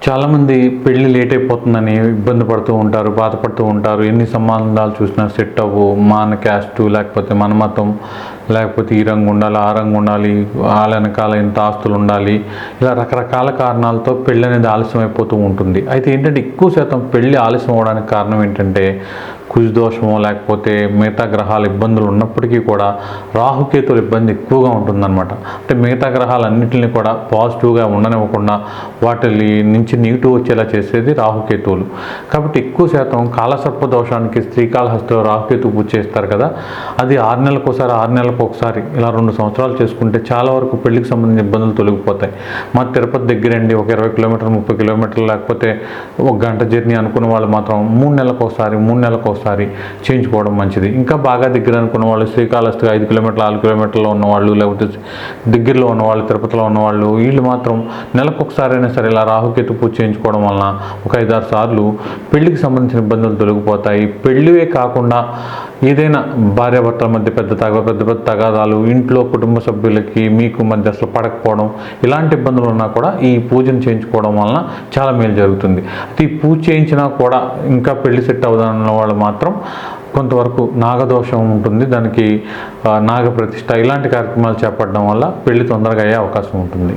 చాలామంది పెళ్లి లేట్ అయిపోతుందని ఇబ్బంది పడుతూ ఉంటారు, బాధపడుతూ ఉంటారు. ఎన్ని సంబంధాలు చూసినా సెట్ అవ్వు, మన క్యాస్టు లేకపోతే మన మతం, లేకపోతే ఈ రంగు ఉండాలి, ఆ రంగు ఉండాలి, వాళ్ళ వెనకాల ఇంత ఆస్తులు ఉండాలి, ఇలా రకరకాల కారణాలతో పెళ్ళి అనేది ఆలస్యం అయిపోతూ ఉంటుంది. అయితే ఏంటంటే ఎక్కువ శాతం పెళ్ళి ఆలస్యం అవ్వడానికి కారణం ఏంటంటే కుజదోషమో లేకపోతే మిగతా గ్రహాల ఇబ్బందులు ఉన్నప్పటికీ కూడా రాహుకేతుల ఇబ్బంది ఎక్కువగా ఉంటుందన్నమాట. అంటే మిగతా గ్రహాలన్నింటినీ కూడా పాజిటివ్గా ఉండనివ్వకుండా వాటి నుంచి నెగిటివ్ వచ్చేలా చేసేది రాహుకేతువులు. కాబట్టి ఎక్కువ శాతం కాలసర్ప దోషానికి శ్రీకాళహస్తిలో రాహుకేతు పూజ చేస్తారు కదా, అది 6 నెలలకు ఒకసారి 6 నెలలకు ఒకసారి ఇలా 2 సంవత్సరాలు చేసుకుంటే చాలా వరకు పెళ్లికి సంబంధించిన ఇబ్బందులు తొలగిపోతాయి. మా తిరుపతి దగ్గరండి, ఒక 20 కిలోమీటర్లు 30 కిలోమీటర్లు లేకపోతే ఒక గంట జర్నీ అనుకున్న వాళ్ళు మాత్రం 3 నెలలకు ఒకసారి చేయించుకోవడం మంచిది. ఇంకా బాగా దగ్గర అనుకున్న వాళ్ళు శ్రీకాళహస్తి 5 కిలోమీటర్లు 4 కిలోమీటర్లో ఉన్నవాళ్ళు, లేకపోతే దగ్గరలో ఉన్నవాళ్ళు తిరుపతిలో ఉన్నవాళ్ళు, వీళ్ళు మాత్రం నెలకు ఒకసారైనా సరే ఇలా రాహుకేతు పూజ చేయించుకోవడం వలన ఒక 5-6 సార్లు పెళ్లికి సంబంధించిన ఇబ్బందులు తొలగిపోతాయి. పెళ్ళివే కాకుండా ఏదైనా భార్యాభర్తల మధ్య పెద్ద తగాదాలు, ఇంట్లో కుటుంబ సభ్యులకి మీకు మధ్య అసలు పడకపోవడం, ఇలాంటి ఇబ్బందులు ఉన్నా కూడా ఈ పూజను చేయించుకోవడం వలన చాలా మేలు జరుగుతుంది. అయితే ఈ పూజ చేయించినా కూడా ఇంకా పెళ్లి సెట్ అవుదన్న వాళ్ళు మాత్రం కొంతవరకు నాగదోషం ఉంటుంది, దానికి నాగప్రతిష్ఠ ఇలాంటి కార్యక్రమాలు చేపట్టడం వల్ల పెళ్లి తొందరగా అయ్యే అవకాశం ఉంటుంది.